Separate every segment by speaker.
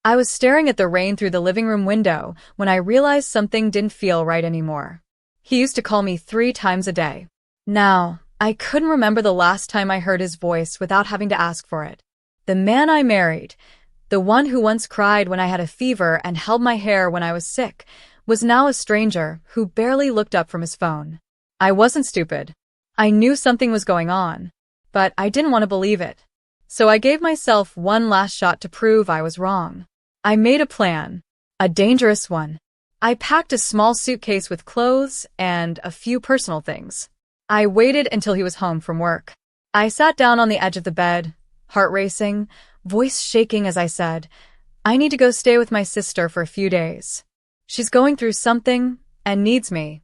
Speaker 1: I was staring at the rain through the living room window when I realized something didn't feel right anymore. He used to call me 3 times a day. Now, I couldn't remember the last time I heard his voice without having to ask for it. The man I married, the one who once cried when I had a fever and held my hair when I was sick, was now a stranger who barely looked up from his phone. I wasn't stupid. I knew something was going on, but I didn't want to believe it. So I gave myself one last shot to prove I was wrong. I made a plan, a dangerous one. I packed a small suitcase with clothes and a few personal things. I waited until he was home from work. I sat down on the edge of the bed, heart racing, voice shaking as I said, "I need to go stay with my sister for a few days. She's going through something and needs me."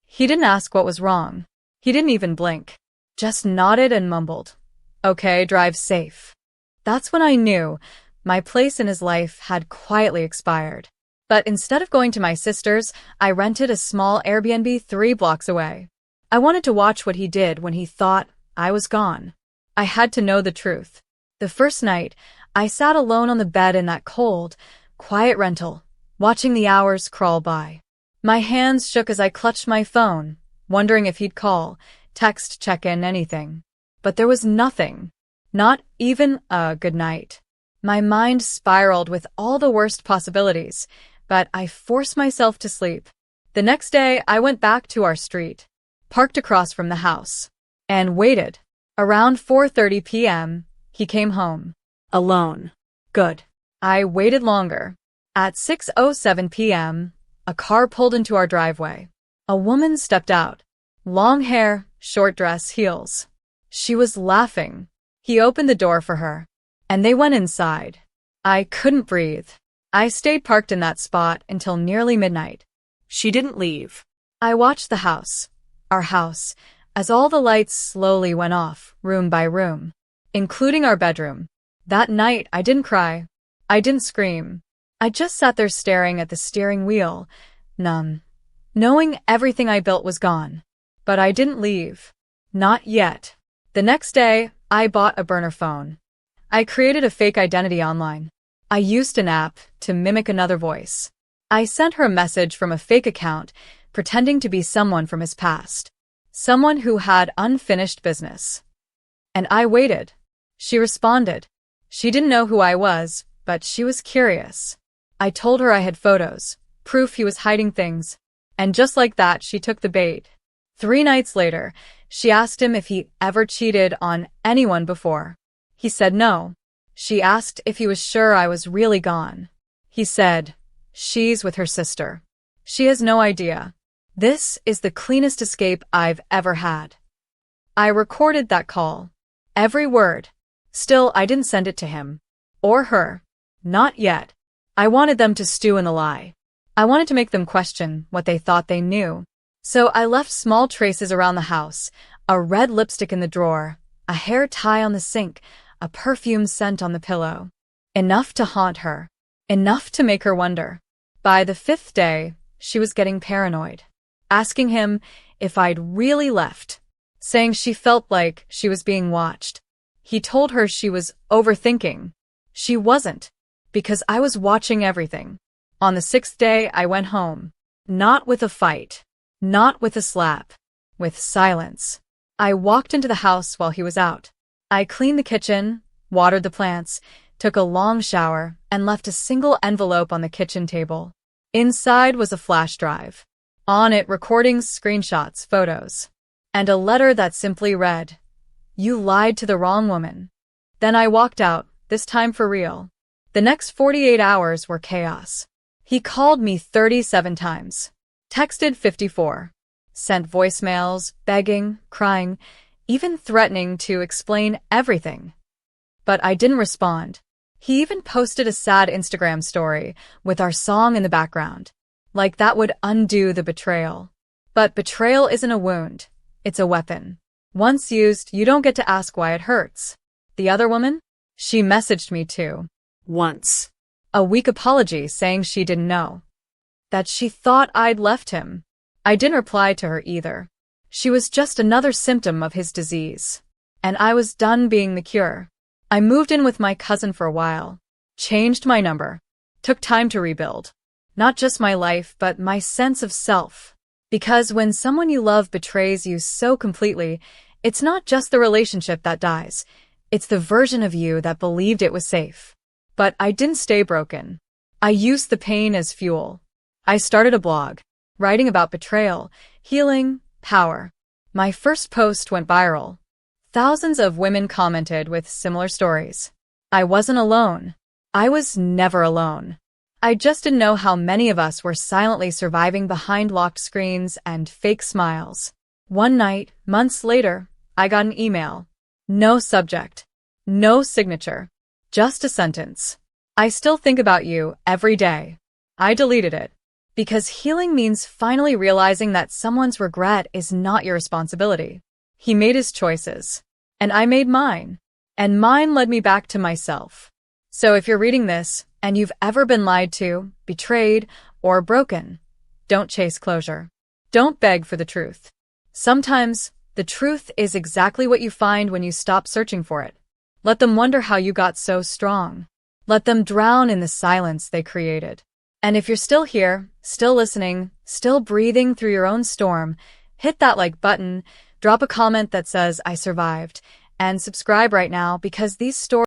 Speaker 1: He didn't ask what was wrong. He didn't even blink. Just nodded and mumbled, "Okay, drive safe." That's when I knew my place in his life had quietly expired. But instead of going to my sister's, I rented a small Airbnb 3 blocks away. I wanted to watch what he did when he thought I was gone. I had to know the truth. The first night, I sat alone on the bed in that cold, quiet rental, watching the hours crawl by. My hands shook as I clutched my phone, wondering if he'd call, text, check in, anything. But there was nothing. Not even a good night. My mind spiraled with all the worst possibilities, but I forced myself to sleep. The next day, I went back to our street, parked across from the house, and waited. Around 4:30 p.m., he came home. Alone. Good. I waited longer. At 6:07 p.m., a car pulled into our driveway. A woman stepped out. Long hair, short dress, heels. She was laughing. He opened the door for her, and they went inside. I couldn't breathe. I stayed parked in that spot until nearly midnight. She didn't leave. I watched the house, our house, as all the lights slowly went off, room by room, including our bedroom. That night, I didn't cry. I didn't scream. I just sat there staring at the steering wheel, numb, knowing everything I built was gone. But I didn't leave. Not yet. The next day, I bought a burner phone. I created a fake identity online. I used an app to mimic another voice. I sent her a message from a fake account, pretending to be someone from his past. Someone who had unfinished business. And I waited. She responded. She didn't know who I was, but she was curious. I told her I had photos, proof he was hiding things. And just like that, she took the bait. 3 nights later, she asked him if he ever cheated on anyone before. He said no. She asked if he was sure I was really gone. He said, "She's with her sister. She has no idea." This is the cleanest escape I've ever had. I recorded that call. Every word. Still, I didn't send it to him. Or her. Not yet. I wanted them to stew in the lie. I wanted to make them question what they thought they knew. So I left small traces around the house, a red lipstick in the drawer, a hair tie on the sink, a perfume scent on the pillow. Enough to haunt her. Enough to make her wonder. By the 5th day, she was getting paranoid. Asking him if I'd really left. Saying she felt like she was being watched. He told her she was overthinking. She wasn't, because I was watching everything. On the 6th day, I went home. Not with a fight. Not with a slap. With silence. I walked into the house while he was out. I cleaned the kitchen, watered the plants, took a long shower, and left a single envelope on the kitchen table. Inside was a flash drive. On it, recordings, screenshots, photos. And a letter that simply read, "You lied to the wrong woman." Then I walked out, this time for real. The next 48 hours were chaos. He called me 37 times. Texted 54. Sent voicemails, begging, crying, even threatening to explain everything. But I didn't respond. He even posted a sad Instagram story with our song in the background. Like that would undo the betrayal. But betrayal isn't a wound. It's a weapon. Once used, you don't get to ask why it hurts. The other woman? She messaged me too. Once. A weak apology saying she didn't know. That she thought I'd left him. I didn't reply to her either. She was just another symptom of his disease. And I was done being the cure. I moved in with my cousin for a while. Changed my number. Took time to rebuild. Not just my life, but my sense of self. Because when someone you love betrays you so completely, it's not just the relationship that dies. It's the version of you that believed it was safe. But I didn't stay broken. I used the pain as fuel. I started a blog, writing about betrayal, healing, power. My first post went viral. Thousands of women commented with similar stories. I wasn't alone. I was never alone. I just didn't know how many of us were silently surviving behind locked screens and fake smiles. One night, months later, I got an email. No subject. No signature. Just a sentence. I still think about you every day. I deleted it. Because healing means finally realizing that someone's regret is not your responsibility. He made his choices. And I made mine. And mine led me back to myself. So if you're reading this, and you've ever been lied to, betrayed, or broken, don't chase closure. Don't beg for the truth. Sometimes, the truth is exactly what you find when you stop searching for it. Let them wonder how you got so strong. Let them drown in the silence they created. And if you're still here, still listening, still breathing through your own storm, hit that like button, drop a comment that says, I survived, and subscribe right now because these stories